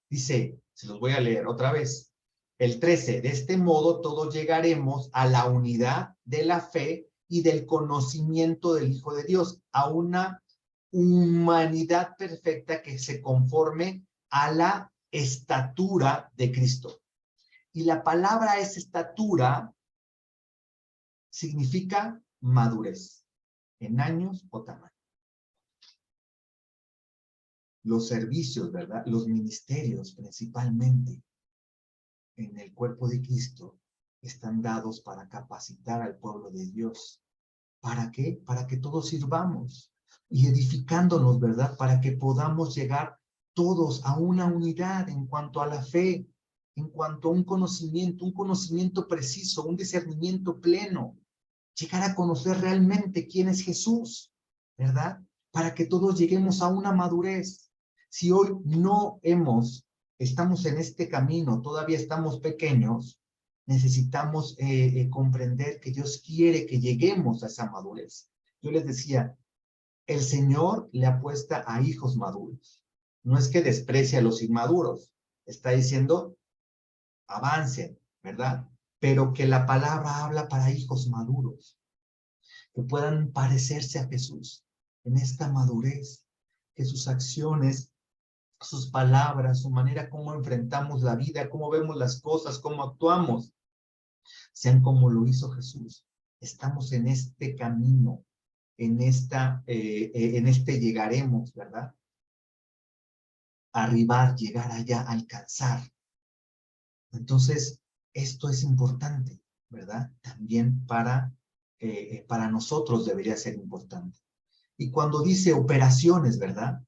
Speaker 2: Dice, se los voy a leer otra vez. El 13, de este modo todos llegaremos a la unidad de la fe y del conocimiento del Hijo de Dios, a una humanidad perfecta que se conforme a la estatura de Cristo. Y la palabra es estatura, significa madurez, en años o tamaño. Los servicios, ¿verdad? Los ministerios principalmente en el cuerpo de Cristo están dados para capacitar al pueblo de Dios. ¿Para qué? Para que todos sirvamos y edificándonos, ¿verdad? Para que podamos llegar todos a una unidad en cuanto a la fe, en cuanto a un conocimiento preciso, un discernimiento pleno. Llegar a conocer realmente quién es Jesús, ¿verdad? Para que todos lleguemos a una madurez. Si hoy estamos en este camino, todavía estamos pequeños, necesitamos comprender que Dios quiere que lleguemos a esa madurez. Yo les decía, el Señor le apuesta a hijos maduros. No es que desprecie a los inmaduros. Está diciendo, avancen, ¿verdad? Pero que la palabra habla para hijos maduros, que puedan parecerse a Jesús en esta madurez, que sus acciones, sus palabras, su manera como enfrentamos la vida, cómo vemos las cosas, cómo actuamos, sean como lo hizo Jesús. Estamos en este camino, en este llegaremos, ¿verdad? Arribar, llegar allá, alcanzar. Entonces, esto es importante, ¿verdad? También para nosotros debería ser importante. Y cuando dice operaciones, ¿verdad?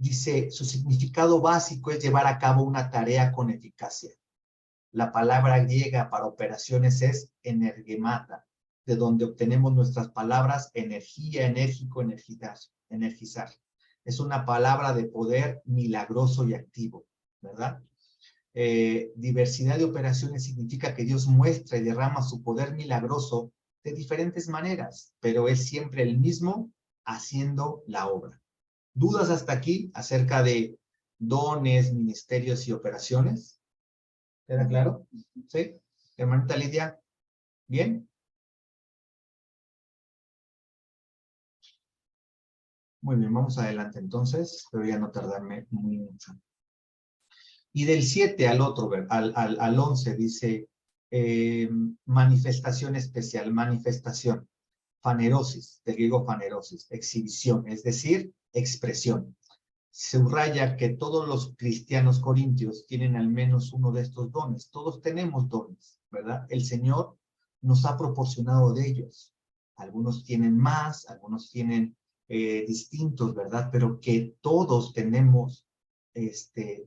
Speaker 2: dice, su significado básico es llevar a cabo una tarea con eficacia. La palabra griega para operaciones es energemata, de donde obtenemos nuestras palabras energía, enérgico, energizar. Es una palabra de poder milagroso y activo, ¿verdad? Diversidad de operaciones significa que Dios muestra y derrama su poder milagroso de diferentes maneras, pero es siempre el mismo haciendo la obra. ¿Dudas hasta aquí acerca de dones, ministerios y operaciones? ¿Queda claro? ¿Sí? Hermanita Lidia, ¿bien? Muy bien, vamos adelante entonces, espero ya no tardarme mucho. Y del 7 al otro, al 11 dice manifestación especial, manifestación, fanerosis, del griego fanerosis, exhibición, es decir, expresión. Se subraya que todos los cristianos corintios tienen al menos uno de estos dones. Todos tenemos dones, ¿verdad? El Señor nos ha proporcionado de ellos. Algunos tienen más, algunos tienen distintos, ¿verdad? Pero que todos tenemos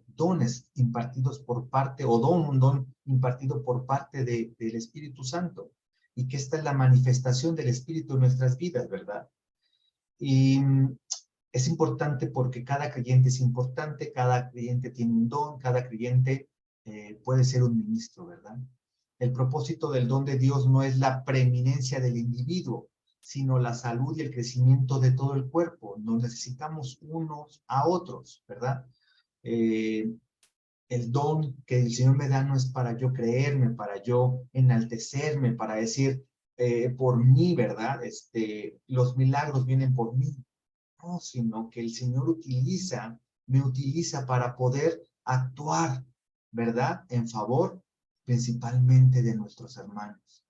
Speaker 2: dones impartidos por parte, o un don impartido por parte del Espíritu Santo. Y que esta es la manifestación del Espíritu en nuestras vidas, ¿verdad? Y es importante porque cada creyente es importante, cada creyente tiene un don, cada creyente puede ser un ministro, ¿verdad? El propósito del don de Dios no es la preeminencia del individuo, sino la salud y el crecimiento de todo el cuerpo. Nos necesitamos unos a otros, ¿verdad? El don que el Señor me da no es para yo creerme, para yo enaltecerme, para decir por mí, ¿verdad? Los milagros vienen por mí. No, sino que el Señor me utiliza para poder actuar, ¿verdad? En favor principalmente de nuestros hermanos.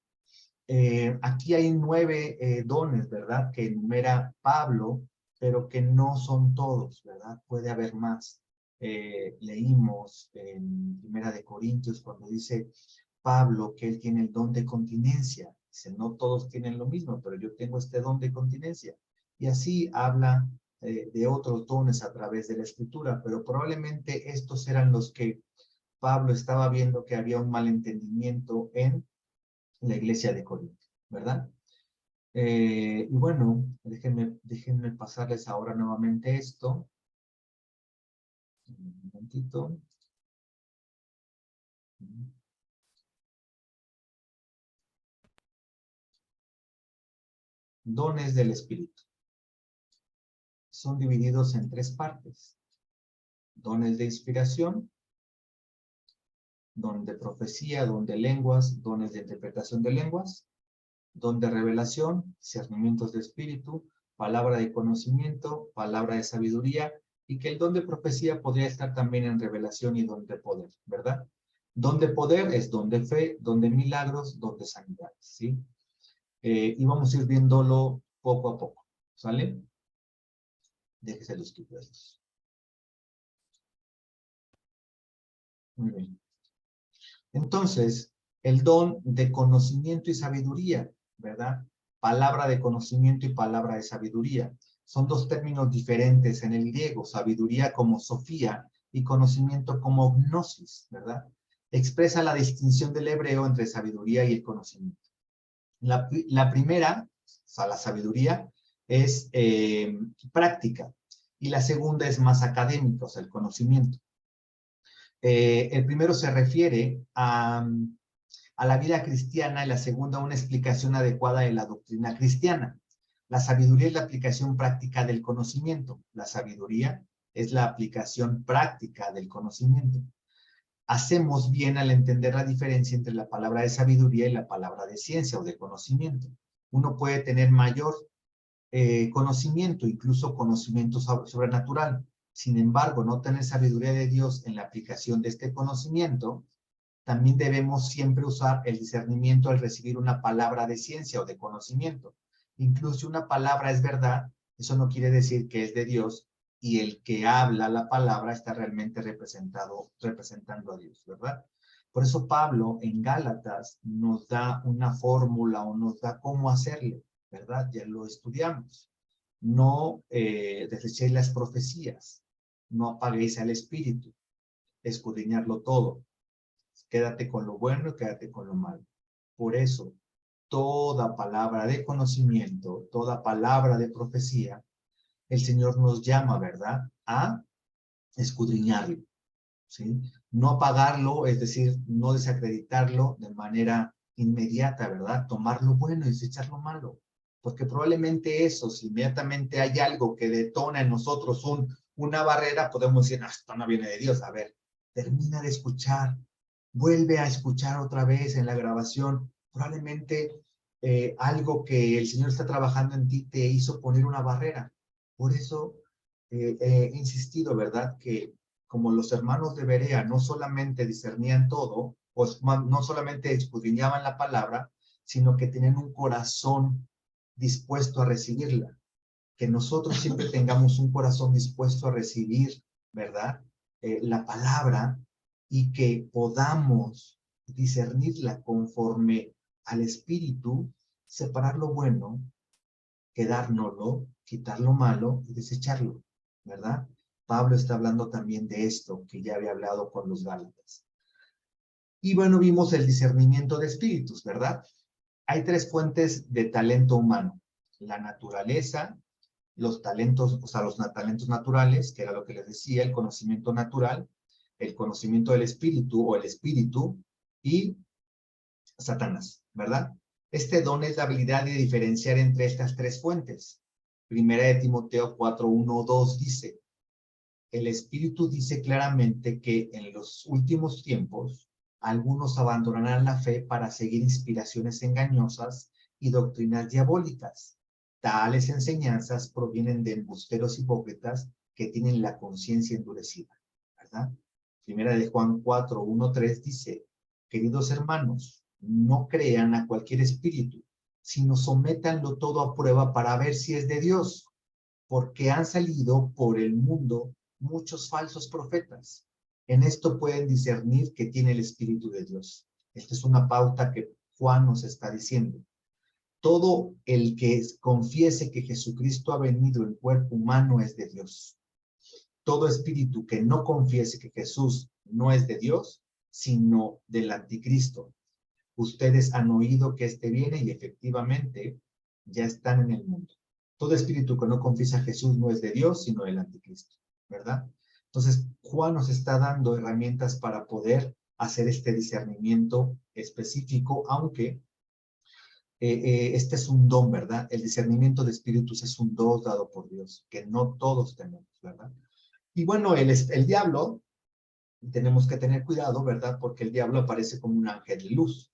Speaker 2: Aquí hay 9 dones, ¿verdad? Que enumera Pablo, pero que no son todos, ¿verdad? Puede haber más. Leímos en Primera de Corintios cuando dice Pablo que él tiene el don de continencia. Dice, no todos tienen lo mismo, pero yo tengo este don de continencia. Y así habla de otros dones a través de la Escritura, pero probablemente estos eran los que Pablo estaba viendo que había un malentendimiento en la iglesia de Corinto, ¿verdad? Y bueno, déjenme pasarles ahora nuevamente esto. Un momentito. Dones del Espíritu. Son divididos en 3 partes. Dones de inspiración, don de profecía, don de lenguas, dones de interpretación de lenguas, don de revelación, discernimientos de espíritu, palabra de conocimiento, palabra de sabiduría, y que el don de profecía podría estar también en revelación y don de poder, ¿verdad? Don de poder es don de fe, don de milagros, don de sanidades, ¿sí? Y vamos a ir viéndolo poco a poco, ¿sale? Déjese los esos. Muy bien. Entonces, el don de conocimiento y sabiduría, ¿verdad? Palabra de conocimiento y palabra de sabiduría. Son 2 términos diferentes en el griego, sabiduría como sofía y conocimiento como gnosis, ¿verdad? Expresa la distinción del hebreo entre sabiduría y el conocimiento. La primera, o sea, la sabiduría, es práctica, y la segunda es más académica, o sea, el conocimiento. El primero se refiere a la vida cristiana y la segunda una explicación adecuada de la doctrina cristiana. La sabiduría es la aplicación práctica del conocimiento. La sabiduría es la aplicación práctica del conocimiento. Hacemos bien al entender la diferencia entre la palabra de sabiduría y la palabra de ciencia o de conocimiento. Uno puede tener mayor conocimiento, incluso conocimiento sobrenatural. Sin embargo, no tener sabiduría de Dios en la aplicación de este conocimiento. También debemos siempre usar el discernimiento al recibir una palabra de ciencia o de conocimiento. Incluso si una palabra es verdad, eso no quiere decir que es de Dios y el que habla la palabra está realmente representando a Dios, ¿verdad? Por eso Pablo en Gálatas nos da una fórmula o nos da cómo hacerlo, ¿verdad? Ya lo estudiamos. No desechéis las profecías. no apaguéis al espíritu, escudriñarlo todo. Quédate con lo bueno y quédate con lo malo. Por eso, toda palabra de conocimiento, toda palabra de profecía, el Señor nos llama, ¿verdad?, a escudriñarlo, ¿sí? No apagarlo, es decir, no desacreditarlo de manera inmediata, ¿verdad? Tomar lo bueno y desechar lo malo. Porque probablemente eso, si inmediatamente hay algo que detona en nosotros una barrera, podemos decir, esto no viene de Dios. A ver, termina de escuchar, vuelve a escuchar otra vez en la grabación. Probablemente algo que el Señor está trabajando en ti te hizo poner una barrera. Por eso he insistido, ¿verdad?, que como los hermanos de Berea no solamente discernían todo, pues no solamente escudriñaban la palabra, sino que tenían un corazón dispuesto a recibirla. Que nosotros siempre tengamos un corazón dispuesto a recibir, ¿verdad?, la palabra, y que podamos discernirla conforme al Espíritu, separar lo bueno, quedárnoslo, quitar lo malo y desecharlo, ¿verdad? Pablo está hablando también de esto, que ya había hablado con los Gálatas. Y bueno, vimos el discernimiento de espíritus, ¿verdad? Hay tres fuentes de talento humano: la naturaleza, los talentos, o sea, los talentos naturales, que era lo que les decía, el conocimiento natural, el conocimiento del espíritu o el espíritu, y Satanás, ¿verdad? Este don es la habilidad de diferenciar entre estas tres fuentes. Primera de Timoteo 4:1-2 dice: el Espíritu dice claramente que en los últimos tiempos algunos abandonarán la fe para seguir inspiraciones engañosas y doctrinas diabólicas. Tales enseñanzas provienen de embusteros hipócritas que tienen la conciencia endurecida, ¿verdad? Primera de Juan 4:1-3 dice: queridos hermanos, no crean a cualquier espíritu, sino sométanlo todo a prueba para ver si es de Dios, porque han salido por el mundo muchos falsos profetas. En esto pueden discernir que tiene el Espíritu de Dios. Esta es una pauta que Juan nos está diciendo. Todo el que confiese que Jesucristo ha venido en cuerpo humano es de Dios. Todo espíritu que no confiese que Jesús no es de Dios, sino del anticristo. Ustedes han oído que este viene y efectivamente ya están en el mundo. Todo espíritu que no confiesa a Jesús no es de Dios, sino del anticristo, ¿verdad? Entonces, Juan nos está dando herramientas para poder hacer este discernimiento específico, aunque este es un don, ¿verdad? El discernimiento de espíritus es un don dado por Dios, que no todos tenemos, ¿verdad? Y bueno, el diablo, tenemos que tener cuidado, ¿verdad? Porque el diablo aparece como un ángel de luz.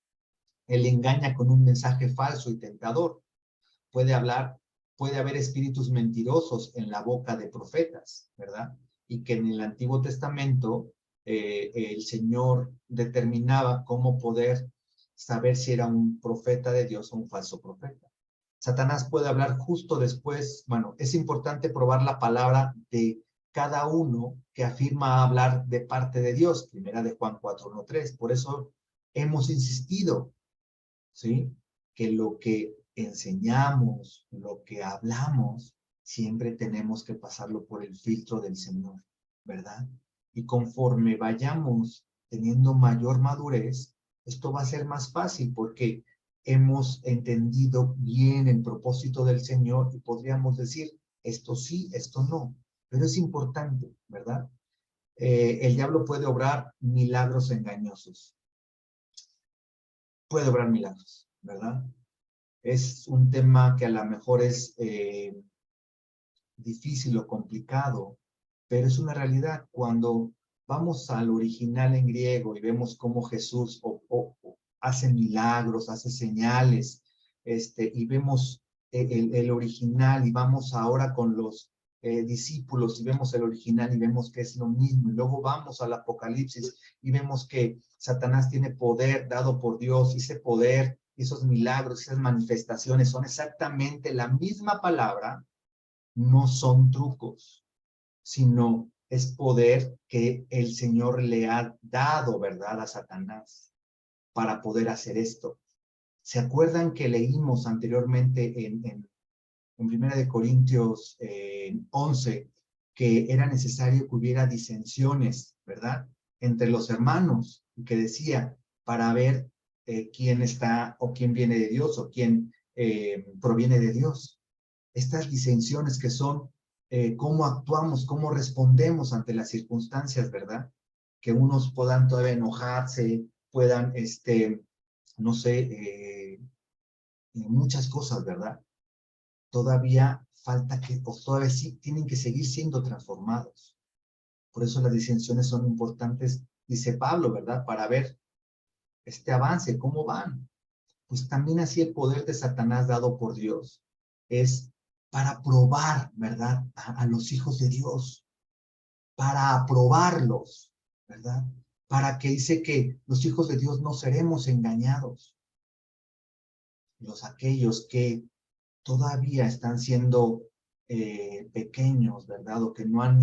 Speaker 2: Él engaña con un mensaje falso y tentador. Puede haber espíritus mentirosos en la boca de profetas, ¿verdad? Y que en el Antiguo Testamento el Señor determinaba cómo poder saber si era un profeta de Dios o un falso profeta. Satanás puede hablar justo después. Bueno, es importante probar la palabra de cada uno que afirma hablar de parte de Dios. Primera de Juan 4:1-3. Por eso hemos insistido, ¿sí?, que lo que enseñamos, lo que hablamos, siempre tenemos que pasarlo por el filtro del Señor, ¿verdad? Y conforme vayamos teniendo mayor madurez, esto va a ser más fácil porque hemos entendido bien el propósito del Señor y podríamos decir, esto sí, esto no. Pero es importante, ¿verdad? El diablo puede obrar milagros engañosos. Puede obrar milagros, ¿verdad? Es un tema que a lo mejor es difícil o complicado, pero es una realidad. Cuando vamos al original en griego y vemos cómo Jesús hace milagros, hace señales, y vemos el original, y vamos ahora con los discípulos y vemos el original y vemos que es lo mismo, y luego vamos al Apocalipsis y vemos que Satanás tiene poder dado por Dios, y ese poder, esos milagros, esas manifestaciones son exactamente la misma palabra. No son trucos, sino es poder que el Señor le ha dado, ¿verdad?, a Satanás para poder hacer esto. ¿Se acuerdan que leímos anteriormente en 1 Corintios 11, que era necesario que hubiera disensiones, ¿verdad? Entre los hermanos, y que decía, para ver quién está o quién viene de Dios o quién proviene de Dios. Estas disensiones que son cómo actuamos, cómo respondemos ante las circunstancias, ¿verdad? Que unos puedan todavía enojarse, puedan, no sé, muchas cosas, ¿verdad? Todavía falta que, o todavía sí, tienen que seguir siendo transformados. Por eso las disensiones son importantes, dice Pablo, ¿verdad? Para ver este avance, cómo van. Pues también así el poder de Satanás dado por Dios es para probar, ¿verdad? A los hijos de Dios, para aprobarlos, ¿verdad? Para que dice que los hijos de Dios no seremos engañados. Aquellos que todavía están siendo pequeños, ¿verdad? O que no han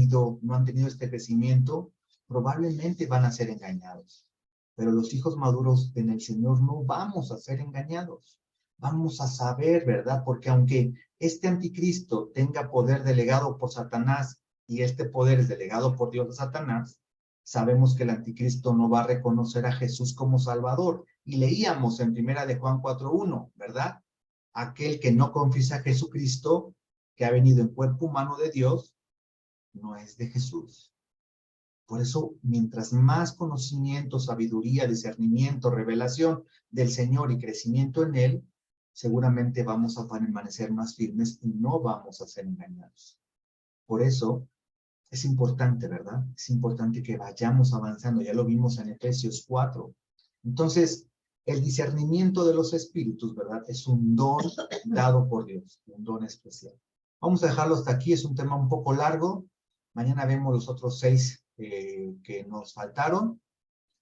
Speaker 2: tenido este crecimiento, probablemente van a ser engañados. Pero los hijos maduros en el Señor no vamos a ser engañados. Vamos a saber, ¿verdad? Porque aunque este anticristo tenga poder delegado por Satanás y este poder es delegado por Dios a Satanás, sabemos que el anticristo no va a reconocer a Jesús como Salvador. Y leíamos en 1 de Juan 4:1, ¿verdad? Aquel que no confiesa a Jesucristo, que ha venido en cuerpo humano de Dios, no es de Jesús. Por eso, mientras más conocimiento, sabiduría, discernimiento, revelación del Señor y crecimiento en Él, seguramente vamos a permanecer más firmes y no vamos a ser engañados. Por eso, es importante, ¿verdad? Es importante que vayamos avanzando. Ya lo vimos en Efesios 4. Entonces, el discernimiento de los espíritus, ¿verdad? Es un don dado por Dios, un don especial. Vamos a dejarlo hasta aquí, es un tema un poco largo. Mañana vemos los otros 6 que nos faltaron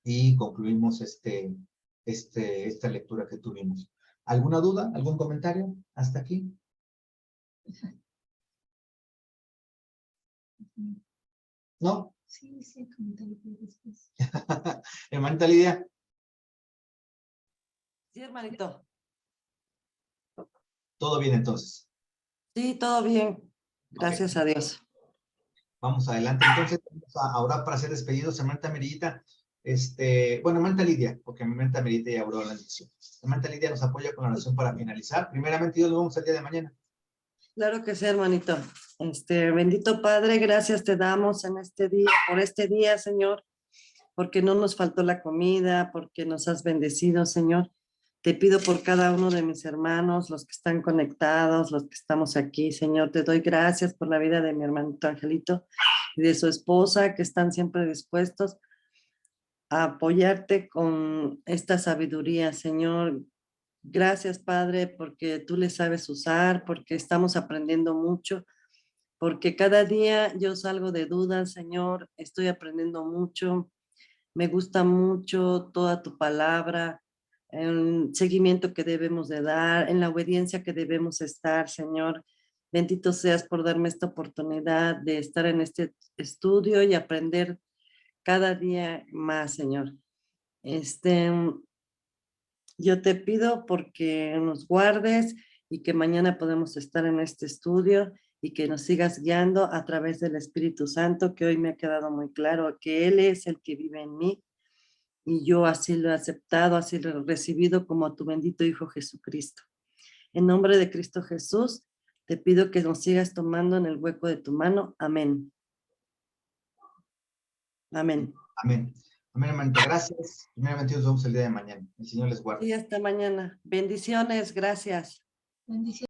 Speaker 2: y concluimos esta lectura que tuvimos. ¿Alguna duda? ¿Algún comentario? ¿Hasta aquí? ¿No?
Speaker 1: Sí, sí, comentario después.
Speaker 2: Hermanita Lidia.
Speaker 3: Sí, hermanito.
Speaker 2: Todo bien entonces.
Speaker 3: Sí, todo bien. Gracias
Speaker 2: Okay.
Speaker 3: a Dios.
Speaker 2: Vamos adelante. Entonces, vamos a orar para ser despedidos. Hermanita Merillita, bueno, hermanita Lidia, porque hermanita Merillita ya oró la lección. Hermanita Lidia nos apoya con la oración para finalizar. Primeramente, Dios, nos vemos el día de mañana.
Speaker 3: Claro que sí, hermanito. Bendito Padre, gracias te damos en este día, por este día, Señor, porque no nos faltó la comida, porque nos has bendecido, Señor. Te pido por cada uno de mis hermanos, los que están conectados, los que estamos aquí, Señor. Te doy gracias por la vida de mi hermanito Angelito y de su esposa, que están siempre dispuestos a apoyarte con esta sabiduría, Señor. Gracias, Padre, porque tú le sabes usar, porque estamos aprendiendo mucho, porque cada día yo salgo de dudas, Señor, estoy aprendiendo mucho, me gusta mucho toda tu palabra, el seguimiento que debemos de dar, en la obediencia que debemos estar, Señor. Bendito seas por darme esta oportunidad de estar en este estudio y aprender cada día más, Señor. Yo te pido porque nos guardes y que mañana podamos estar en este estudio y que nos sigas guiando a través del Espíritu Santo, que hoy me ha quedado muy claro que Él es el que vive en mí y yo así lo he aceptado, así lo he recibido como tu bendito Hijo Jesucristo. En nombre de Cristo Jesús, te pido que nos sigas tomando en el hueco de tu mano. Amén. Amén.
Speaker 2: Amén. Amén, hermanita. Gracias. Primeramente, nos vemos el día de mañana. El Señor les guarde.
Speaker 3: Y hasta mañana. Bendiciones. Gracias.
Speaker 1: Bendiciones.